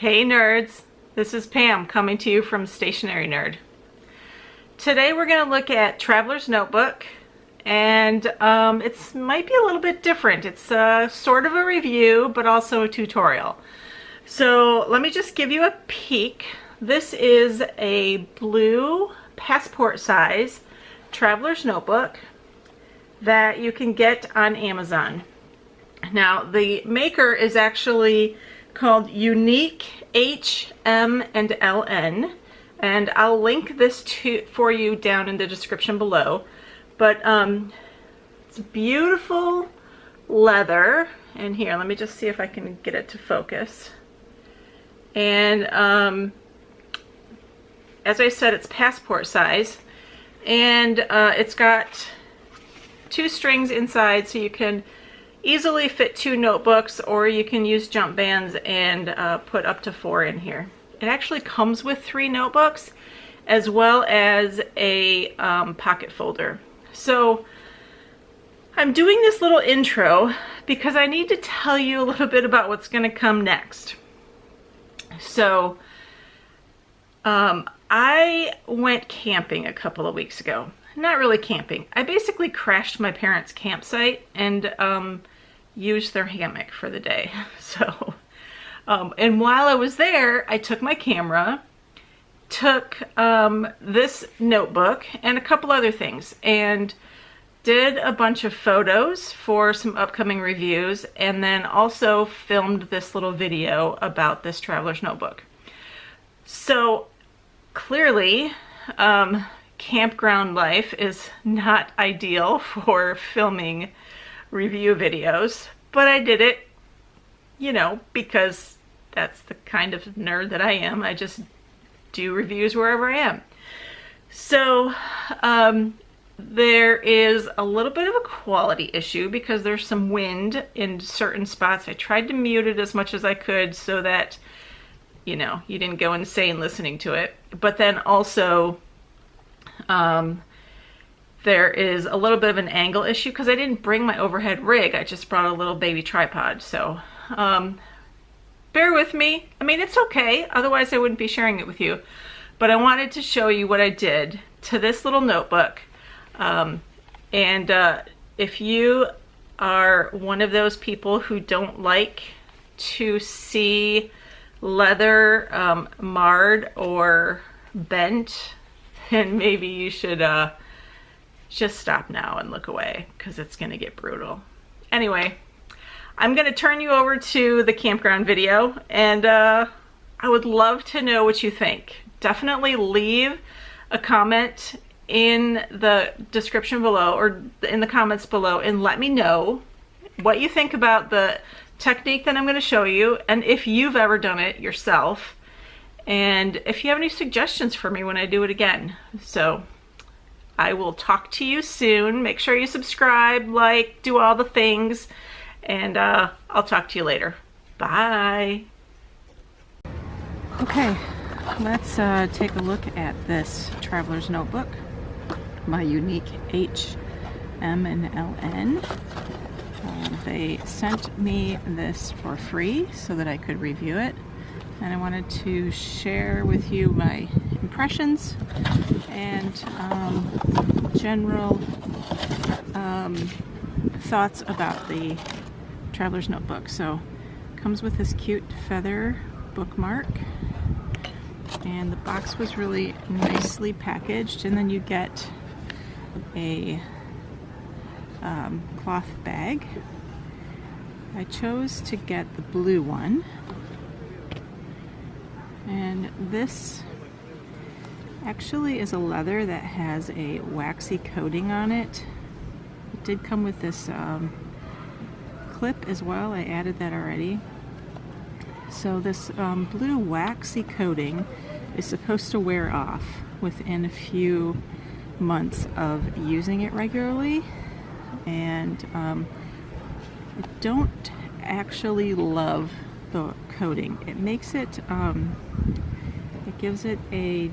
Hey nerds, this is Pam coming to you from Stationary Nerd. Today we're going to look at Traveler's Notebook, and it might be a little bit different. It's sort of a review but also a tutorial. So let me just give you a peek. This is a blue passport size Traveler's Notebook that you can get on Amazon. Now the maker is actually called Unique H, M, and LN, and I'll link this for you down in the description below. But it's beautiful leather, and here, let me just see if I can get it to focus. And as I said, it's passport size, and it's got 2 strings inside, so you can easily fit 2 notebooks, or you can use jump bands and put up to 4 in here. It actually comes with 3 notebooks as well as a pocket folder. So I'm doing this little intro because I need to tell you a little bit about what's going to come next. So I went camping a couple of weeks ago. Not really camping. I basically crashed my parents' campsite and used their hammock for the day. So, and while I was there, I took my camera, took this notebook and a couple other things, and did a bunch of photos for some upcoming reviews, and then also filmed this little video about this Traveler's Notebook. So clearly, campground life is not ideal for filming review videos, but I did it, you know, because that's the kind of nerd that I am. I just do reviews wherever I am. So there is a little bit of a quality issue because there's some wind in certain spots. I tried to mute it as much as I could so that, you know, you didn't go insane listening to it. But then also there is a little bit of an angle issue because I didn't bring my overhead rig. I just brought a little baby tripod. So bear with me. I mean, it's okay. Otherwise I wouldn't be sharing it with you. But I wanted to show you what I did to this little notebook. If you are one of those people who don't like to see leather marred or bent, then maybe you should just stop now and look away, because it's going to get brutal. Anyway, I'm going to turn you over to the campground video, and I would love to know what you think. Definitely leave a comment in the description below, or in the comments below, and let me know what you think about the technique that I'm going to show you, and if you've ever done it yourself, and if you have any suggestions for me when I do it again. So I will talk to you soon. Make sure you subscribe, like, do all the things, and I'll talk to you later. Bye. Okay, let's take a look at this Traveler's Notebook by Unique H, M, and LN. They sent me this for free so that I could review it, and I wanted to share with you my impressions and general thoughts about the Traveler's Notebook. So it comes with this cute feather bookmark, and the box was really nicely packaged, and then you get a cloth bag. I chose to get the blue one, and this actually is a leather that has a waxy coating on it. It did come with this clip as well. I added that already. So this blue waxy coating is supposed to wear off within a few months of using it regularly, and I don't actually love the coating. It makes it, it gives it a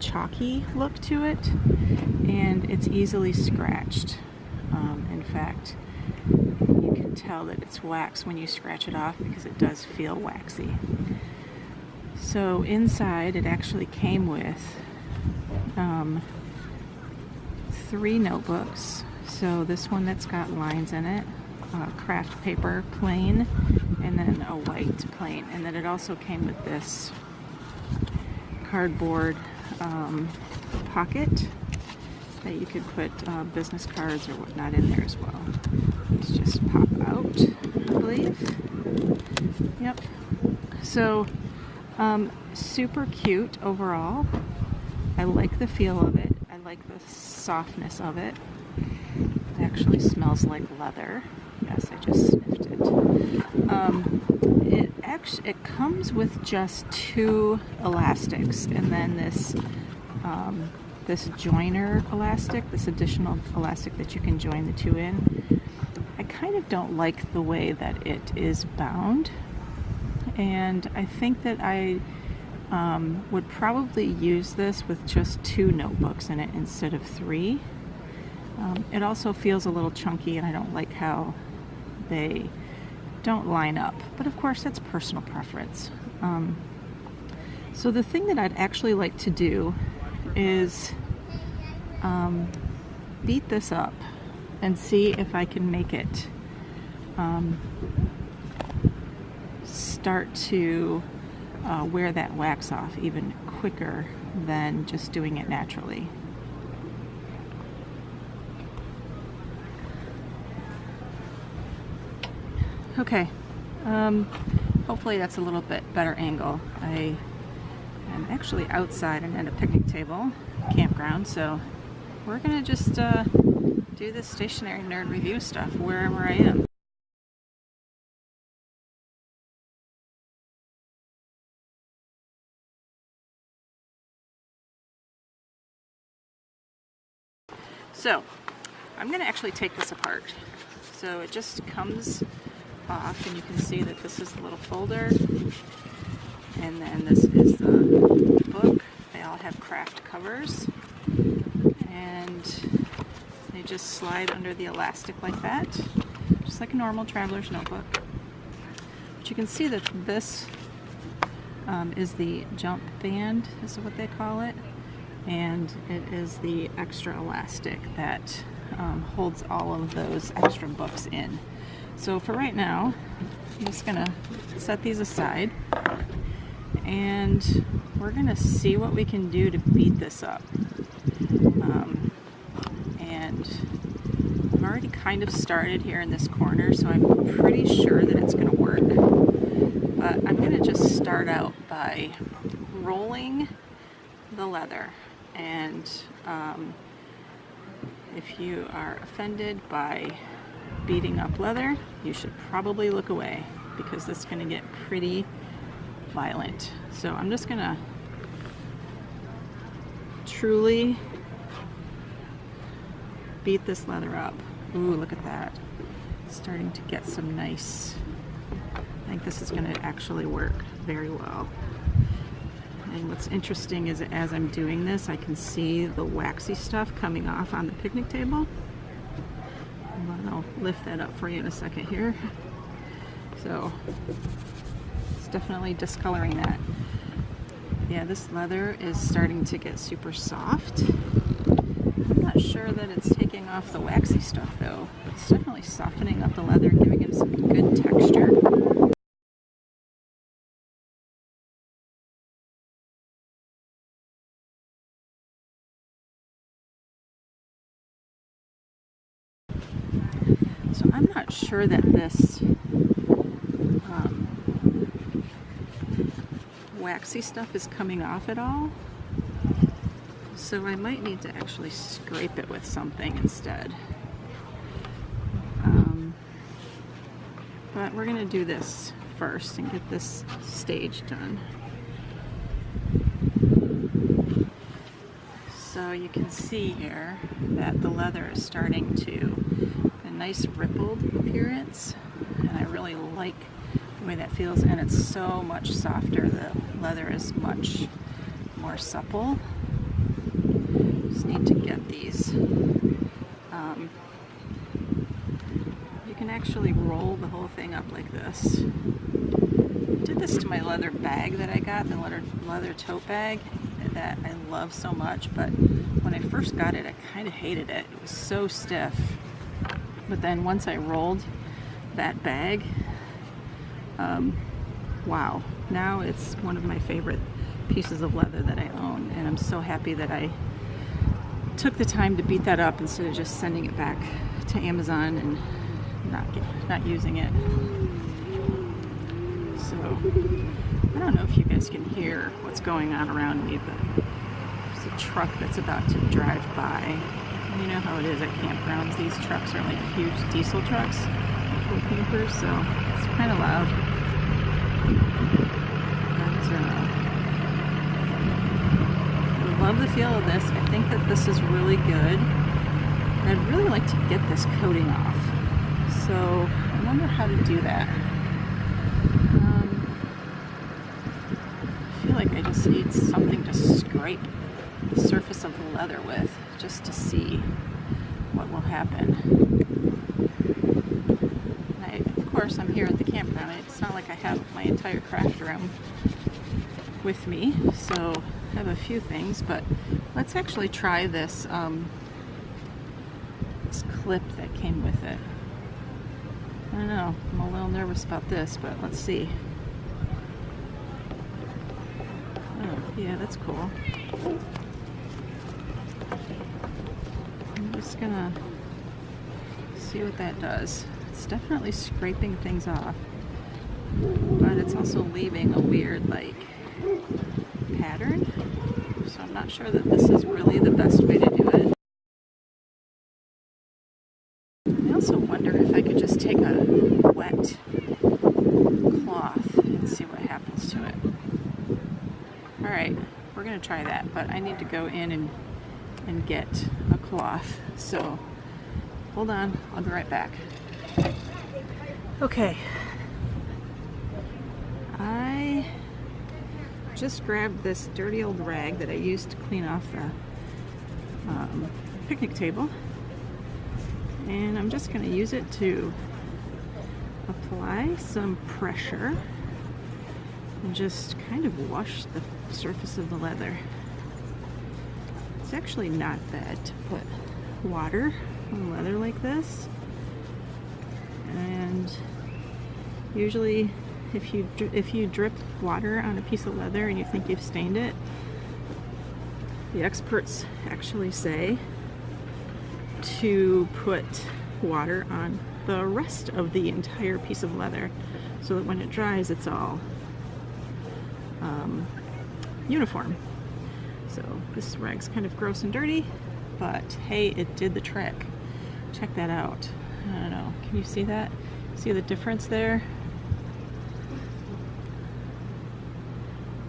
chalky look to it, and it's easily scratched. In fact, you can tell that it's wax when you scratch it off because it does feel waxy. So inside it actually came with 3 notebooks. So this one that's got lines in it, craft paper plain, and then a white plain. And then it also came with this cardboard pocket that you could put business cards or whatnot in there as well. Let's just pop out, I believe. Yep. So super cute overall. I like the feel of it. I like the softness of it. It actually smells like leather. Yes, I just sniffed it. It comes with just 2 elastics, and then this joiner elastic, this additional elastic that you can join the 2 in. I kind of don't like the way that it is bound, and I think that I would probably use this with just 2 notebooks in it instead of 3. It also feels a little chunky, and I don't like how they don't line up, but of course that's personal preference. So the thing that I'd actually like to do is beat this up and see if I can make it start to wear that wax off even quicker than just doing it naturally. Okay, hopefully that's a little bit better angle. I am actually outside and at a picnic table, campground, so we're gonna just do this stationary nerd review stuff wherever I am. So I'm gonna actually take this apart. So it just comes off, and you can see that this is the little folder, and then this is the book. They all have craft covers, and they just slide under the elastic like that, just like a normal traveler's notebook. But you can see that this is the jump band, is what they call it, and it is the extra elastic that holds all of those extra books in. So for right now, I'm just gonna set these aside, and we're gonna see what we can do to beat this up. And I've already kind of started here in this corner, so I'm pretty sure that it's gonna work. But I'm gonna just start out by rolling the leather, and if you are offended by beating up leather, you should probably look away, because this is going to get pretty violent. So I'm just going to truly beat this leather up. Ooh, look at that. It's starting to get some nice, I think this is going to actually work very well. And what's interesting is as I'm doing this, I can see the waxy stuff coming off on the picnic table. I'll lift that up for you in a second here. So it's definitely discoloring that. Yeah, this leather is starting to get super soft. I'm not sure that it's taking off the waxy stuff though. It's definitely softening up the leather, giving it some good texture. So I'm not sure that this waxy stuff is coming off at all. So I might need to actually scrape it with something instead. But we're going to do this first and get this stage done. So you can see here that the leather is starting to a nice rippled appearance, and I really like the way that feels, and it's so much softer. The leather is much more supple. Just need to get these. You can actually roll the whole thing up like this. Did this to my leather bag that I got, the leather tote bag that I love so much, but when I first got it, I kind of hated it. It was so stiff. But then once I rolled that bag, wow, now it's one of my favorite pieces of leather that I own, and I'm so happy that I took the time to beat that up instead of just sending it back to Amazon and not using it. So I don't know if you guys can hear what's going on around me, but there's a truck that's about to drive by. And you know how it is at campgrounds, these trucks are like huge diesel trucks for campers, so it's kind of loud. But I love the feel of this. I think that this is really good. And I'd really like to get this coating off. So I wonder how to do that. I feel like I just need something to scrape the surface of the leather with, just to see what will happen. And of course, I'm here at the campground. It's not like I have my entire craft room with me, so I have a few things, but let's actually try this, this clip that came with it. I don't know, I'm a little nervous about this, but let's see. Oh, yeah, that's cool. I'm just gonna see what that does. It's definitely scraping things off, but it's also leaving a weird, like, pattern. So I'm not sure that this is really the best way to do it. I also wonder if I could just take a wet cloth and see what happens to it. Alright, we're going to try that, but I need to go in and get a cloth. So hold on, I'll be right back. Okay. I just grabbed this dirty old rag that I used to clean off the picnic table, and I'm just going to use it to apply some pressure and just kind of wash the surface of the leather. It's actually not bad to put water on leather like this, and usually if you drip water on a piece of leather and you think you've stained it, the experts actually say to put water on the rest of the entire piece of leather so that when it dries it's all uniform. So this rag's kind of gross and dirty, but hey, it did the trick. Check that out. I don't know, can you see that? See the difference there?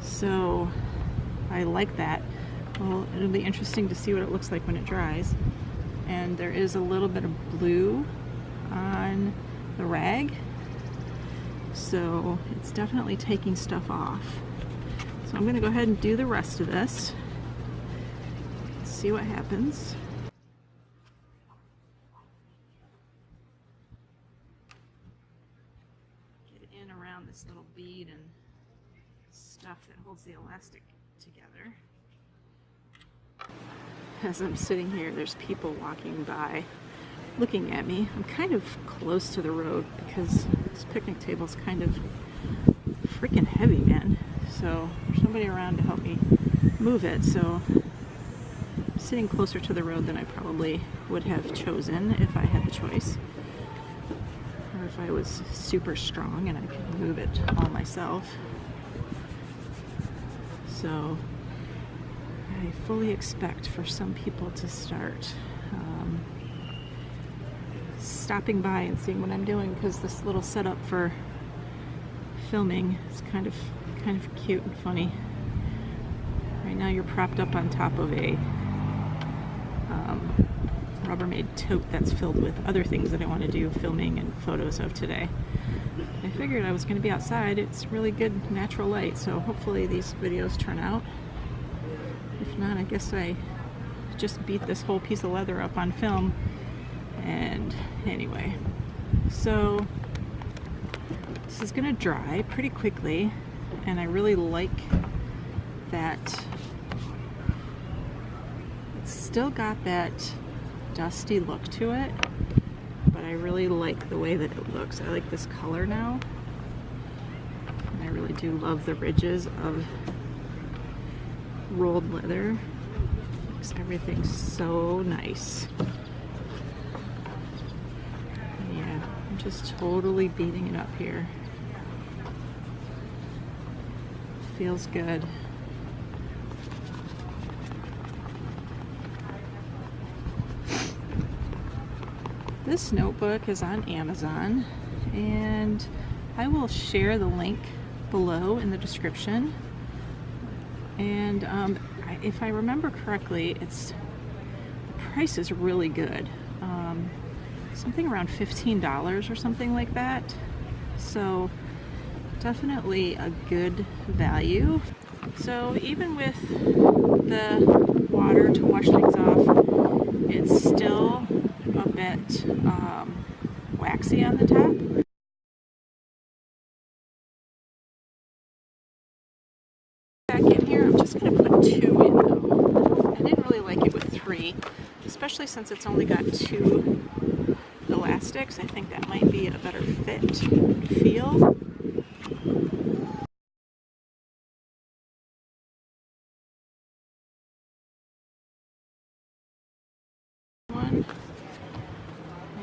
So I like that. Well, it'll be interesting to see what it looks like when it dries. And there is a little bit of blue on the rag, so it's definitely taking stuff off. So I'm going to go ahead and do the rest of this. See what happens. Get it in around this little bead and stuff that holds the elastic together. As I'm sitting here, there's people walking by looking at me. I'm kind of close to the road because this picnic table's kind of freaking heavy, man. So there's nobody around to help me move it, so I'm sitting closer to the road than I probably would have chosen if I had the choice, or if I was super strong and I could move it all myself. So I fully expect for some people to start stopping by and seeing what I'm doing, because this little setup for filming is kind of cute and funny. Right now you're propped up on top of a Rubbermaid tote that's filled with other things that I want to do filming and photos of today. I figured I was going to be outside. It's really good natural light, so hopefully these videos turn out. If not, I guess I just beat this whole piece of leather up on film. And anyway, so this is gonna dry pretty quickly. and I really like that it's still got that dusty look to it, but I really like the way that it looks. I like this color now. And I really do love the ridges of rolled leather. Makes everything so nice. Yeah, I'm just totally beating it up here. Feels good. This notebook is on Amazon, and I will share the link below in the description. And if I remember correctly, the price is really good. Something around $15 or something like that. So definitely a good value. So even with the water to wash things off, it's still a bit waxy on the top. Back in here, I'm just going to put 2 in though. I didn't really like it with 3, especially since it's only got 2 elastics. I think that might be a better fit and feel. And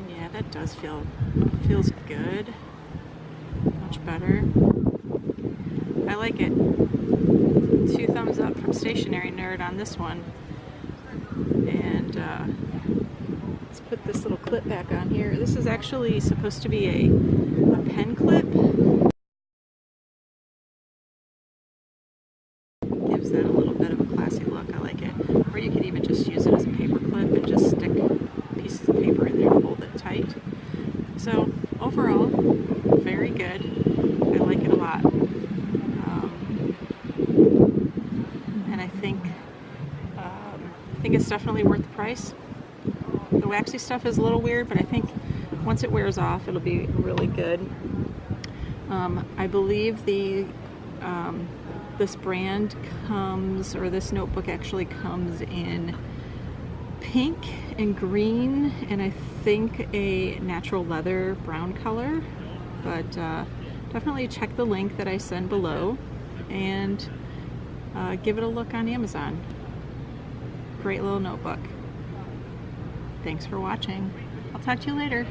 yeah, that does feels good. Much better. I like it. 2 thumbs up from Stationery Nerd on this one. And let's put this little clip back on here. This is actually supposed to be a pen clip. Gives that a little bit of a classy look. I like it. Or you could even just use it as a paper clip and just stick pieces of paper in there and hold it tight. So overall, very good. I like it a lot. And I think it's definitely worth the price. The waxy stuff is a little weird, but I think once it wears off, it'll be really good. I believe this brand comes, or this notebook actually comes in pink and green, and I think a natural leather brown color. But definitely check the link that I send below and give it a look on Amazon. Great little notebook. Thanks for watching. I'll talk to you later.